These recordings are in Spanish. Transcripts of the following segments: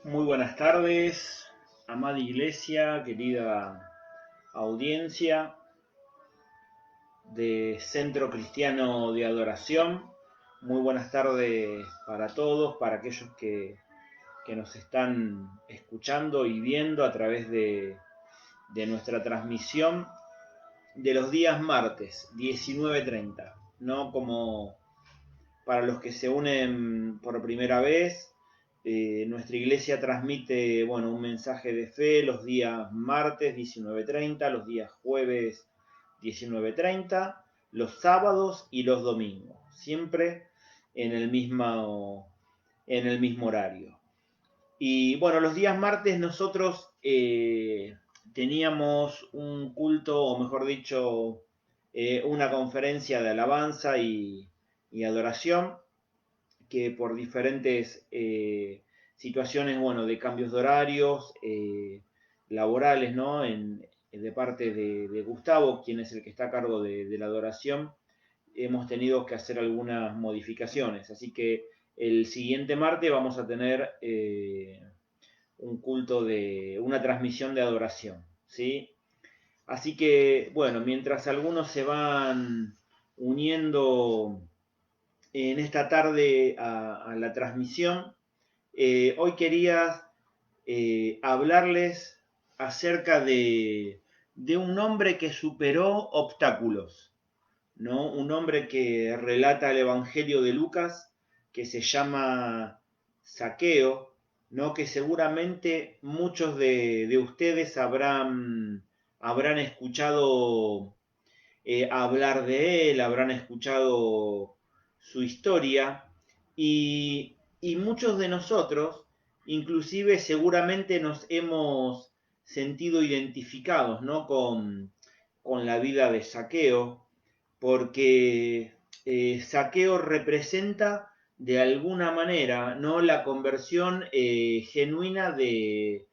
Muy buenas tardes, amada iglesia, querida audiencia de Centro Cristiano de Adoración. Muy buenas tardes para todos, para aquellos que nos están escuchando y viendo a través de nuestra transmisión de los días martes, 19:30, ¿no? Como para los que se unen por primera vez, nuestra iglesia transmite, un mensaje de fe los días martes 19:30, los días jueves 19:30, los sábados y los domingos, siempre en el mismo horario. Y bueno, los días martes nosotros teníamos un culto, o mejor dicho, una conferencia de alabanza y adoración, que por diferentes situaciones, de cambios de horarios laborales, ¿no? De parte de Gustavo, quien es el que está a cargo de la adoración, hemos tenido que hacer algunas modificaciones. Así que el siguiente martes vamos a tener un culto una transmisión de adoración, ¿sí? Así que, bueno, mientras algunos se van uniendo en esta tarde a la transmisión, hoy quería hablarles acerca de un hombre que superó obstáculos, ¿no? Un hombre que relata el Evangelio de Lucas, que se llama Zaqueo, ¿no? Que seguramente muchos de ustedes habrán escuchado hablar de él, habrán escuchado su historia y muchos de nosotros, inclusive seguramente nos hemos sentido identificados, ¿no? con la vida de Zaqueo, porque Zaqueo representa de alguna manera, ¿no? La conversión genuina de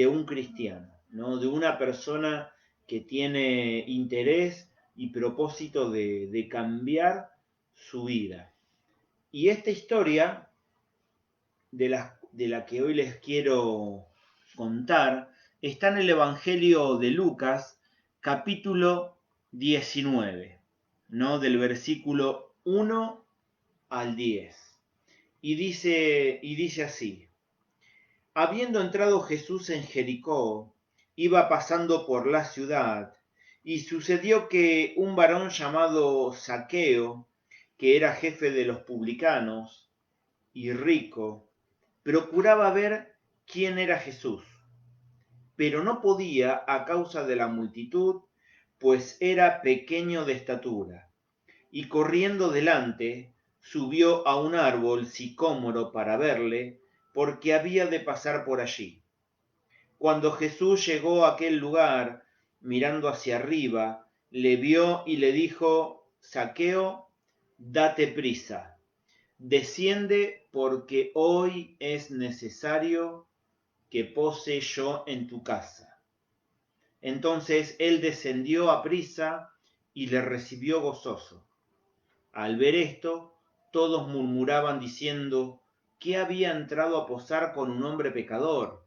un cristiano, ¿no? De una persona que tiene interés y propósito de cambiar su vida. Y esta historia de la que hoy les quiero contar está en el Evangelio de Lucas, capítulo 19, ¿no? Del versículo 1 al 10. Y dice así: Habiendo entrado Jesús en Jericó, iba pasando por la ciudad, y sucedió que un varón llamado Zaqueo, que era jefe de los publicanos y rico, procuraba ver quién era Jesús, pero no podía a causa de la multitud, pues era pequeño de estatura, y corriendo delante, subió a un árbol sicómoro para verle, porque había de pasar por allí. Cuando Jesús llegó a aquel lugar, mirando hacia arriba, le vio y le dijo: Zaqueo, date prisa, desciende, porque hoy es necesario que pose yo en tu casa. Entonces él descendió a prisa y le recibió gozoso. Al ver esto, todos murmuraban diciendo: ¿Qué había entrado a posar con un hombre pecador?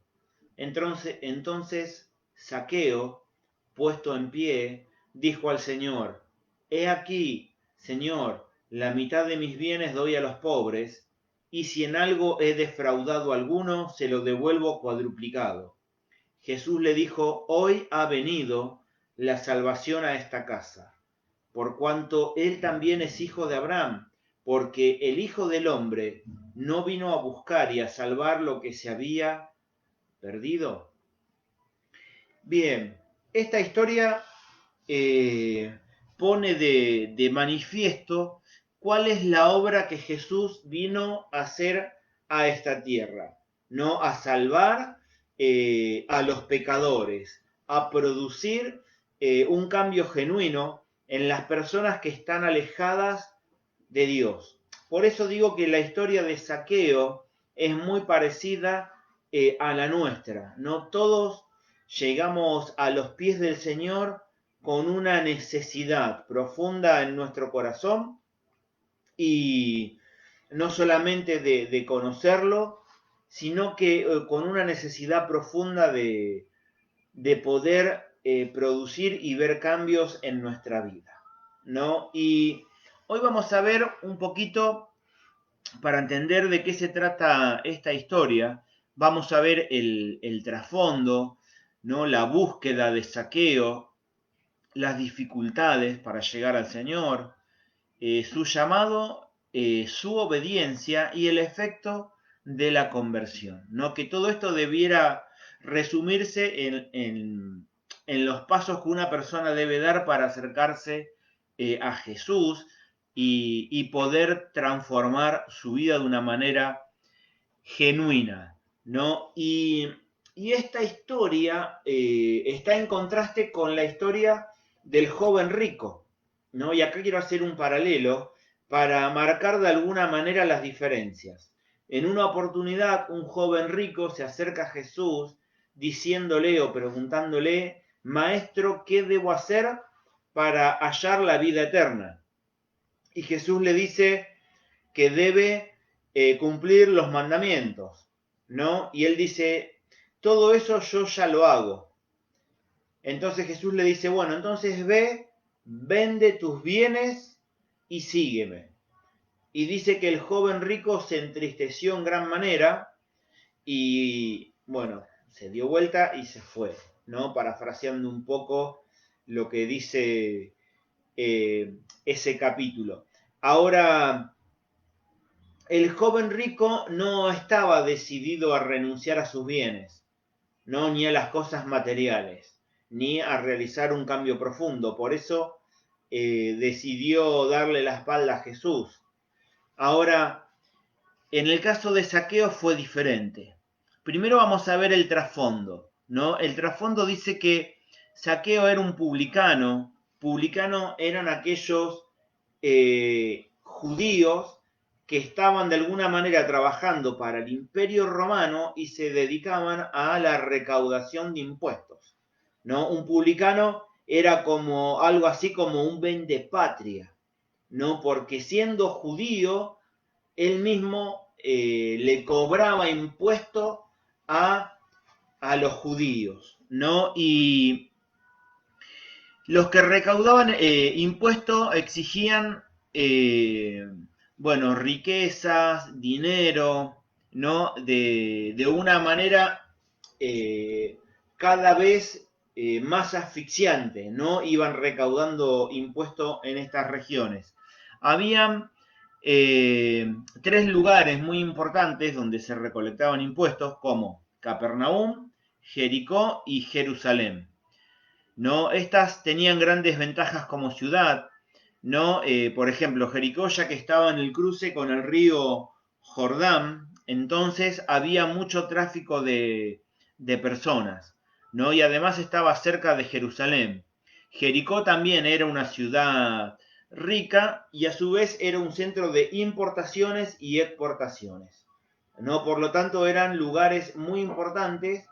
Entonces Zaqueo, puesto en pie, dijo al Señor: He aquí, Señor, la mitad de mis bienes doy a los pobres, y si en algo he defraudado a alguno, se lo devuelvo cuadruplicado. Jesús le dijo: Hoy ha venido la salvación a esta casa, por cuanto él también es hijo de Abraham, porque el Hijo del Hombre no vino a buscar y a salvar lo que se había perdido. Bien, esta historia pone de manifiesto cuál es la obra que Jesús vino a hacer a esta tierra, ¿no? A salvar a los pecadores, a producir un cambio genuino en las personas que están alejadas de Dios. Por eso digo que la historia de Zaqueo es muy parecida a la nuestra, ¿no? Todos llegamos a los pies del Señor con una necesidad profunda en nuestro corazón, y no solamente de conocerlo, sino que con una necesidad profunda de poder producir y ver cambios en nuestra vida, ¿no? Y hoy vamos a ver un poquito, para entender de qué se trata esta historia, vamos a ver el trasfondo, ¿no? La búsqueda de Zaqueo, las dificultades para llegar al Señor, su llamado, su obediencia y el efecto de la conversión, ¿no? Que todo esto debiera resumirse en los pasos que una persona debe dar para acercarse a Jesús y poder transformar su vida de una manera genuina, ¿no? Y esta historia está en contraste con la historia del joven rico, ¿no? Y acá quiero hacer un paralelo para marcar de alguna manera las diferencias. En una oportunidad, un joven rico se acerca a Jesús diciéndole o preguntándole, Maestro, ¿qué debo hacer para hallar la vida eterna? Y Jesús le dice que debe cumplir los mandamientos, ¿no? Y él dice, todo eso yo ya lo hago. Entonces Jesús le dice, bueno, entonces ve, vende tus bienes y sígueme. Y dice que el joven rico se entristeció en gran manera y, bueno, se dio vuelta y se fue, ¿no? Parafraseando un poco lo que dice ese capítulo. Ahora, el joven rico no estaba decidido a renunciar a sus bienes, no ni a las cosas materiales, ni a realizar un cambio profundo. Por eso decidió darle la espalda a Jesús. Ahora, en el caso de Zaqueo fue diferente. Primero vamos a ver el trasfondo, ¿no? El trasfondo dice que Zaqueo era un publicano. Publicano eran aquellos judíos que estaban de alguna manera trabajando para el Imperio Romano y se dedicaban a la recaudación de impuestos, ¿no? Un publicano era como algo así como un vendepatria, ¿no? Porque siendo judío, él mismo le cobraba impuesto a, a los judíos, ¿no? Y los que recaudaban impuestos exigían, bueno, riquezas, dinero, ¿no? De una manera eh, cada vez más asfixiante, ¿no? Iban recaudando impuestos en estas regiones. Habían tres lugares muy importantes donde se recolectaban impuestos, como Capernaum, Jericó y Jerusalén, ¿no? Estas tenían grandes ventajas como ciudad, ¿no? Por ejemplo, Jericó, ya que estaba en el cruce con el río Jordán, entonces había mucho tráfico de personas, ¿no? Y además estaba cerca de Jerusalén. Jericó también era una ciudad rica y a su vez era un centro de importaciones y exportaciones, ¿no? Por lo tanto, eran lugares muy importantes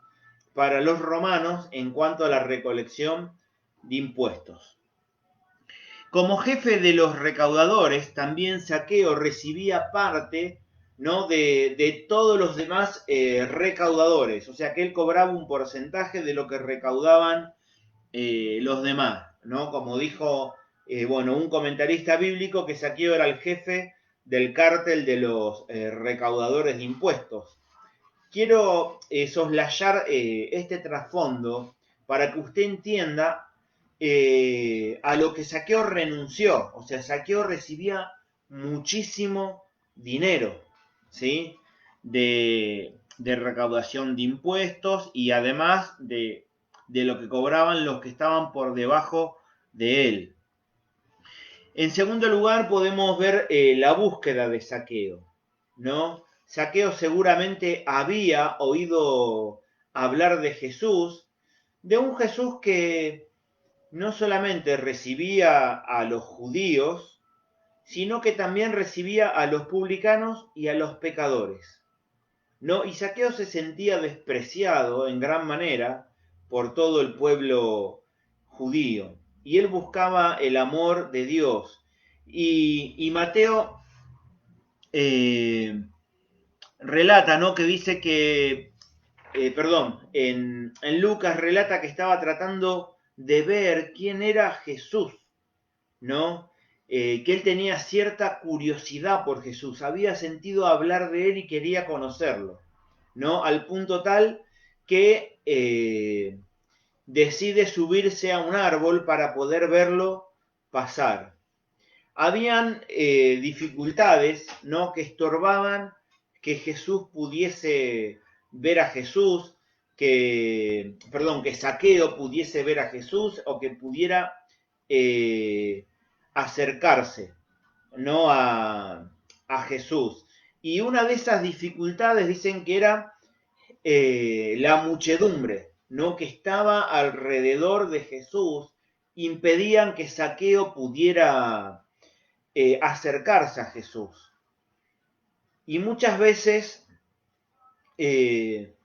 para los romanos en cuanto a la recolección de impuestos. Como jefe de los recaudadores, también Zaqueo recibía parte, ¿no? de todos los demás recaudadores, o sea que él cobraba un porcentaje de lo que recaudaban los demás, ¿no? Como dijo bueno, un comentarista bíblico, que Zaqueo era el jefe del cártel de los recaudadores de impuestos. Quiero soslayar este trasfondo para que usted entienda a lo que Zaqueo renunció. O sea, Zaqueo recibía muchísimo dinero, ¿sí? De recaudación de impuestos y además de lo que cobraban los que estaban por debajo de él. En segundo lugar, podemos ver la búsqueda de Zaqueo, ¿no? Zaqueo seguramente había oído hablar de Jesús, de un Jesús que no solamente recibía a los judíos, sino que también recibía a los publicanos y a los pecadores, ¿no? Y Zaqueo se sentía despreciado en gran manera por todo el pueblo judío, y él buscaba el amor de Dios. Y Mateo eh, relata, ¿no? Que dice que, en Lucas relata que estaba tratando de ver quién era Jesús, ¿no? Que él tenía cierta curiosidad por Jesús, había sentido hablar de él y quería conocerlo, ¿no? Al punto tal que decide subirse a un árbol para poder verlo pasar. Habían dificultades, ¿no? Que estorbaban que Jesús pudiese ver a Jesús, que Zaqueo pudiese ver a Jesús o que pudiera eh, acercarse, ¿no? A Jesús. Y una de esas dificultades dicen que era la muchedumbre, ¿no? Que estaba alrededor de Jesús, impedían que Zaqueo pudiera acercarse a Jesús. Y muchas veces eh,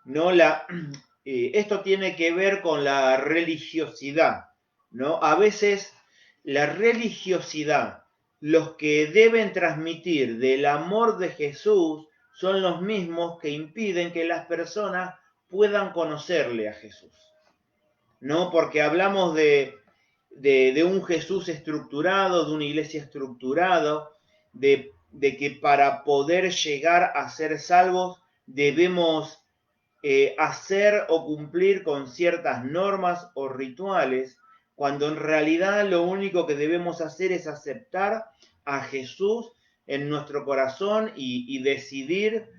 no la, esto tiene que ver con la religiosidad, ¿no? A veces la religiosidad, los que deben transmitir del amor de Jesús son los mismos que impiden que las personas puedan conocerle a Jesús, ¿no? Porque hablamos de un Jesús estructurado, de una iglesia estructurada, de que para poder llegar a ser salvos debemos hacer o cumplir con ciertas normas o rituales, cuando en realidad lo único que debemos hacer es aceptar a Jesús en nuestro corazón y decidir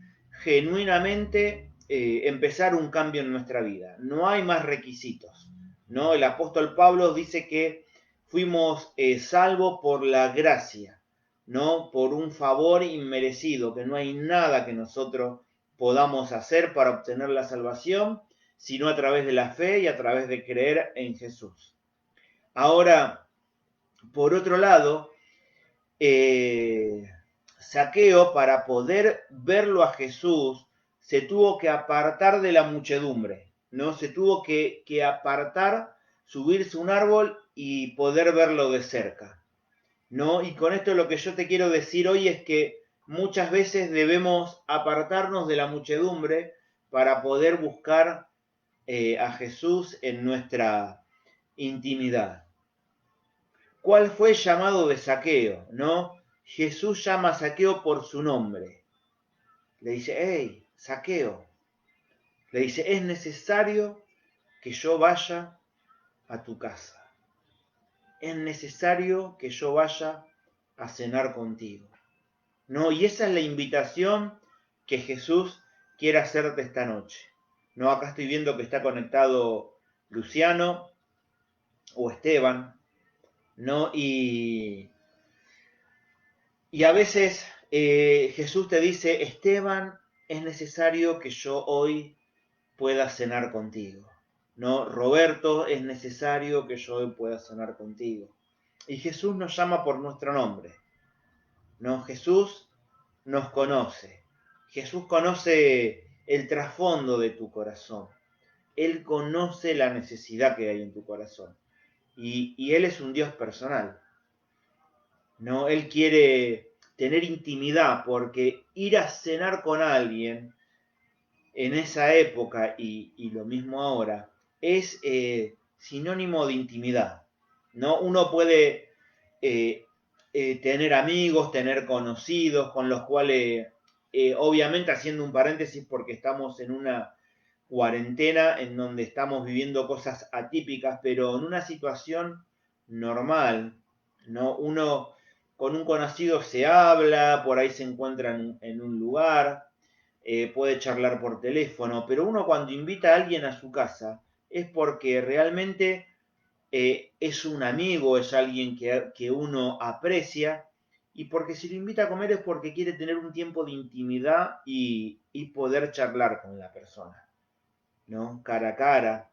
genuinamente empezar un cambio en nuestra vida. No hay más requisitos, ¿no? El apóstol Pablo dice que fuimos salvos por la gracia, ¿no? Por un favor inmerecido, que no hay nada que nosotros podamos hacer para obtener la salvación, sino a través de la fe y a través de creer en Jesús. Ahora, por otro lado, Zaqueo, para poder verlo a Jesús, se tuvo que apartar de la muchedumbre, ¿no? Se tuvo que apartar, subirse a un árbol y poder verlo de cerca, ¿no? Y con esto lo que yo te quiero decir hoy es que muchas veces debemos apartarnos de la muchedumbre para poder buscar a Jesús en nuestra intimidad. ¿Cuál fue el llamado de Zaqueo? ¿No? Jesús llama a Zaqueo por su nombre. Le dice, hey, Zaqueo. Le dice, es necesario que yo vaya a tu casa. Es necesario que yo vaya a cenar contigo. ¿No? Y esa es la invitación que Jesús quiere hacerte esta noche. ¿No? Acá estoy viendo que está conectado Luciano o Esteban, ¿no? Y a veces Jesús te dice, Esteban, es necesario que yo hoy pueda cenar contigo, ¿no? Roberto, es necesario que yo hoy pueda cenar contigo. Y Jesús nos llama por nuestro nombre, ¿no? Jesús nos conoce. Jesús conoce el trasfondo de tu corazón. Él conoce la necesidad que hay en tu corazón. Y Él es un Dios personal, ¿no? Él quiere tener intimidad, porque ir a cenar con alguien en esa época y lo mismo ahora es sinónimo de intimidad, ¿no? Uno puede tener amigos, tener conocidos con los cuales, obviamente haciendo un paréntesis porque estamos en una cuarentena en donde estamos viviendo cosas atípicas, pero en una situación normal, ¿no? Uno con un conocido se habla, por ahí se encuentran en un lugar, puede charlar por teléfono, pero uno cuando invita a alguien a su casa es porque realmente es un amigo, es alguien que uno aprecia, y porque si lo invita a comer es porque quiere tener un tiempo de intimidad y poder charlar con la persona, ¿no? Cara a cara,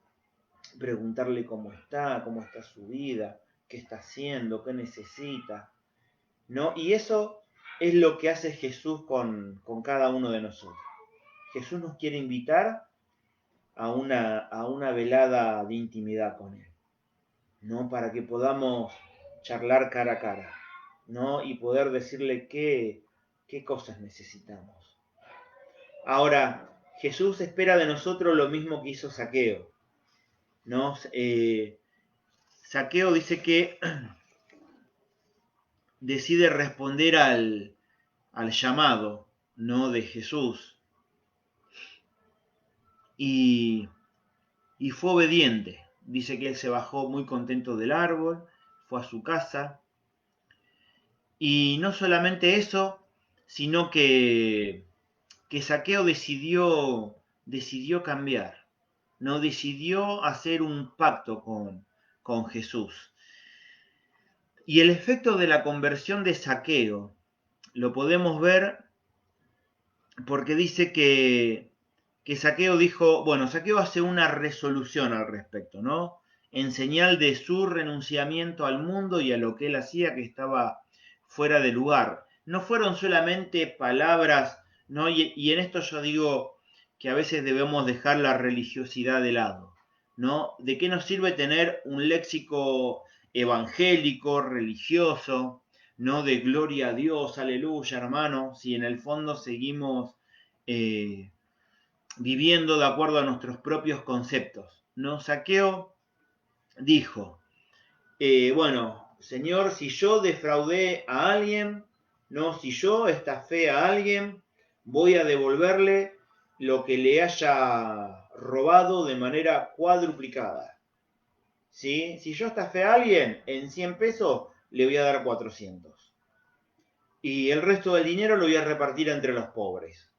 preguntarle cómo está su vida, qué está haciendo, qué necesita, ¿no? Y eso es lo que hace Jesús con cada uno de nosotros. Jesús nos quiere invitar a una velada de intimidad con Él, ¿no? Para que podamos charlar cara a cara, ¿no? Y poder decirle qué cosas necesitamos, Ahora, Jesús espera de nosotros lo mismo que hizo Zaqueo, ¿no? Zaqueo dice que decide responder al llamado, ¿no? De Jesús y, y fue obediente. Dice que él se bajó muy contento del árbol, fue a su casa y no solamente eso, sino que Zaqueo decidió cambiar, no decidió hacer un pacto con Jesús. Y el efecto de la conversión de Zaqueo lo podemos ver porque dice que Zaqueo dijo, bueno, Zaqueo hace una resolución al respecto, ¿no? En señal de su renunciamiento al mundo y a lo que él hacía que estaba fuera de lugar. No fueron solamente palabras, ¿no? Y en esto yo digo que a veces debemos dejar la religiosidad de lado, ¿no? ¿De qué nos sirve tener un léxico evangélico, religioso, ¿no? De gloria a Dios, aleluya, hermano, si en el fondo seguimos eh, viviendo de acuerdo a nuestros propios conceptos, ¿no? Zaqueo dijo, bueno, Señor, si yo defraudé a alguien, ¿no? Si yo estafé a alguien, voy a devolverle lo que le haya robado de manera cuadruplicada. ¿Sí? Si yo estafé a alguien en 100 pesos, le voy a dar 400. Y el resto del dinero lo voy a repartir entre los pobres,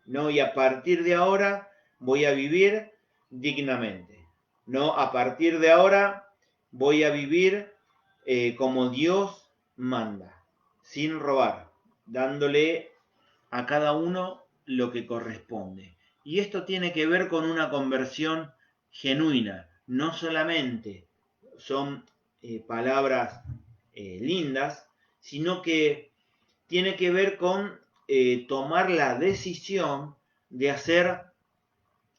¿no? Y a partir de ahora voy a vivir dignamente, ¿no? A partir de ahora voy a vivir como Dios manda, sin robar, dándole a cada uno lo que corresponde. Y esto tiene que ver con una conversión genuina, no solamente son palabras lindas, sino que tiene que ver con tomar la decisión de hacer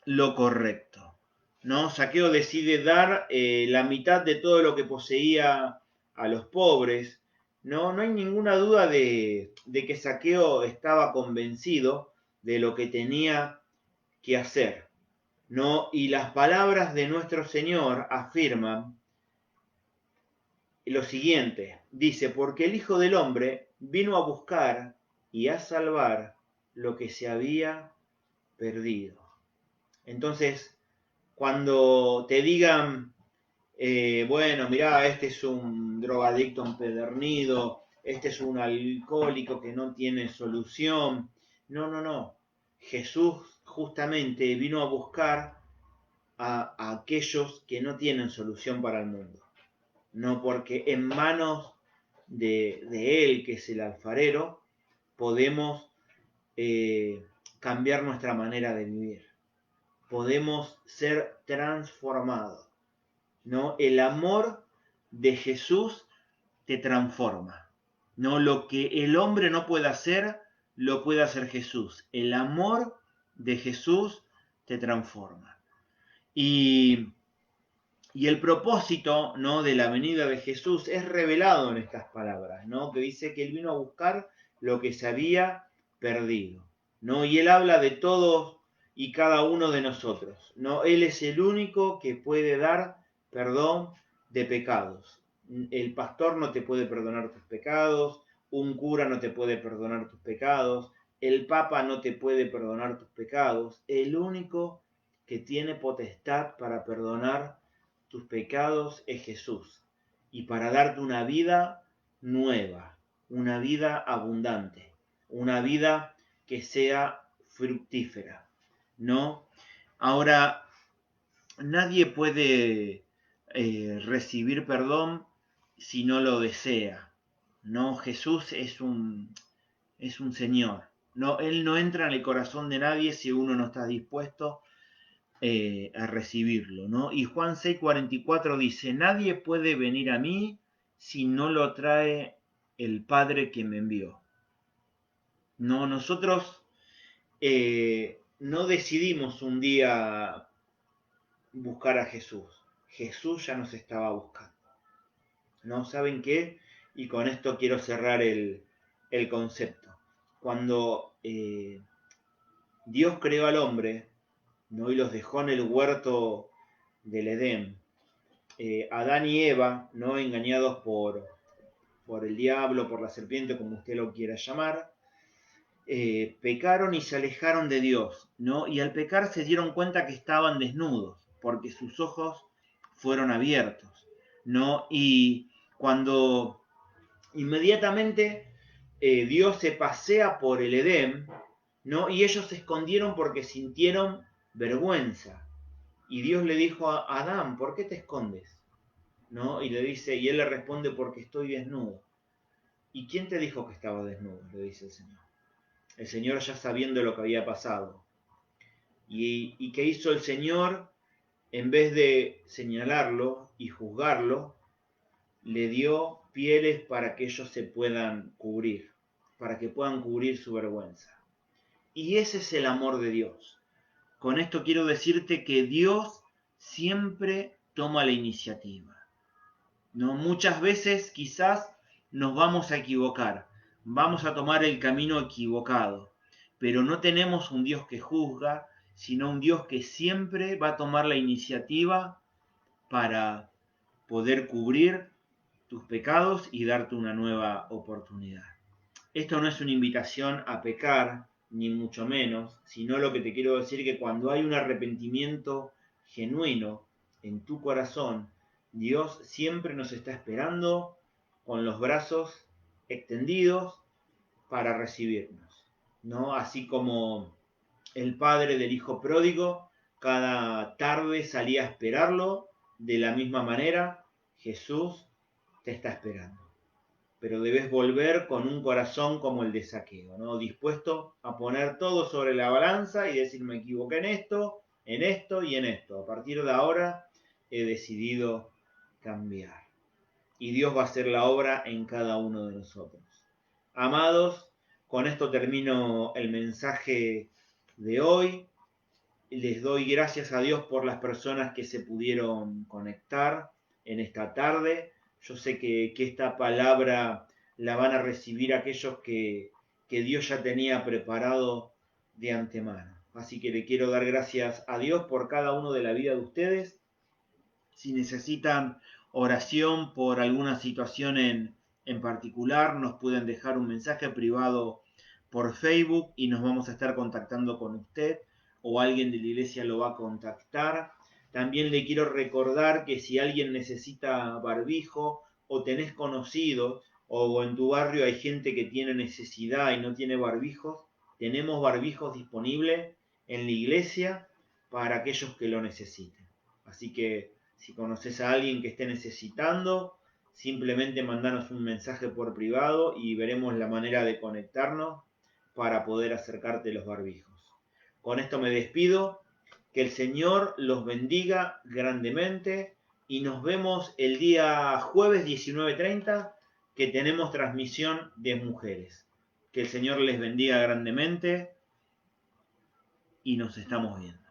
lo correcto, ¿no? Zaqueo decide dar la mitad de todo lo que poseía a los pobres, ¿no? No hay ninguna duda de que Zaqueo estaba convencido de lo que tenía que hacer, ¿no? Y las palabras de nuestro Señor afirman lo siguiente, dice, porque el Hijo del Hombre vino a buscar y a salvar lo que se había perdido. Entonces, cuando te digan, bueno, mirá, este es un drogadicto empedernido, este es un alcohólico que no tiene solución. No, no, no. Jesús justamente vino a buscar a aquellos que no tienen solución para el mundo. No, porque en manos de Él, que es el alfarero, podemos cambiar nuestra manera de vivir. Podemos ser transformados, ¿no? El amor de Jesús te transforma, ¿no? Lo que el hombre no puede hacer, lo puede hacer Jesús. El amor de Jesús te transforma. Y el propósito, ¿no? De la venida de Jesús es revelado en estas palabras, ¿no? Que dice que Él vino a buscar lo que se había perdido, ¿no? Y Él habla de todos y cada uno de nosotros, ¿no? Él es el único que puede dar perdón de pecados. El pastor no te puede perdonar tus pecados, un cura no te puede perdonar tus pecados, el papa no te puede perdonar tus pecados. El único que tiene potestad para perdonar tus pecados es Jesús, y para darte una vida nueva, una vida abundante, una vida que sea fructífera, ¿no? Ahora, nadie puede recibir perdón si no lo desea, ¿no? Jesús es un Señor, ¿no? Él no entra en el corazón de nadie si uno no está dispuesto a recibirlo, ¿no? Y Juan 6:44 dice, nadie puede venir a mí si no lo trae el Padre que me envió. No, nosotros no decidimos un día buscar a Jesús. Jesús ya nos estaba buscando. ¿No saben qué? Y con esto quiero cerrar el concepto. Cuando Dios creó al hombre, ¿no? Y los dejó en el huerto del Edén. Adán y Eva, ¿no? Engañados por el diablo, por la serpiente, como usted lo quiera llamar, pecaron y se alejaron de Dios, ¿no? Y al pecar se dieron cuenta que estaban desnudos, porque sus ojos fueron abiertos, ¿no? Y cuando inmediatamente Dios se pasea por el Edén, ¿no? Y ellos se escondieron porque sintieron vergüenza. Y Dios le dijo a Adán, ¿por qué te escondes? ¿No? Y le dice, y él le responde, porque estoy desnudo. ¿Y quién te dijo que estaba desnudo? Le dice el Señor. El Señor ya sabiendo lo que había pasado. ¿Y qué hizo el Señor? En vez de señalarlo y juzgarlo, le dio pieles para que ellos se puedan cubrir, para que puedan cubrir su vergüenza. Y ese es el amor de Dios. Con esto quiero decirte que Dios siempre toma la iniciativa. ¿No? Muchas veces quizás nos vamos a equivocar, vamos a tomar el camino equivocado, pero no tenemos un Dios que juzga, sino un Dios que siempre va a tomar la iniciativa para poder cubrir tus pecados y darte una nueva oportunidad. Esto no es una invitación a pecar, ni mucho menos, sino lo que te quiero decir que cuando hay un arrepentimiento genuino en tu corazón, Dios siempre nos está esperando con los brazos extendidos para recibirnos, ¿no? Así como el padre del hijo pródigo cada tarde salía a esperarlo, de la misma manera Jesús te está esperando. Pero debes volver con un corazón como el de Zaqueo, ¿no? Dispuesto a poner todo sobre la balanza y decir, me equivoqué en esto y en esto. A partir de ahora he decidido cambiar. Y Dios va a hacer la obra en cada uno de nosotros. Amados, con esto termino el mensaje de hoy. Les doy gracias a Dios por las personas que se pudieron conectar en esta tarde. Yo sé que esta palabra la van a recibir aquellos que Dios ya tenía preparado de antemano. Así que le quiero dar gracias a Dios por cada uno de la vida de ustedes. Si necesitan oración por alguna situación en particular, nos pueden dejar un mensaje privado por Facebook y nos vamos a estar contactando con usted o alguien de la iglesia lo va a contactar. También le quiero recordar que si alguien necesita barbijo o tenés conocido o en tu barrio hay gente que tiene necesidad y no tiene barbijos, tenemos barbijos disponibles en la iglesia para aquellos que lo necesiten. Así que si conoces a alguien que esté necesitando, simplemente mandanos un mensaje por privado y veremos la manera de conectarnos para poder acercarte los barbijos. Con esto me despido, que el Señor los bendiga grandemente y nos vemos el día jueves 19:30 que tenemos transmisión de mujeres. Que el Señor les bendiga grandemente y nos estamos viendo.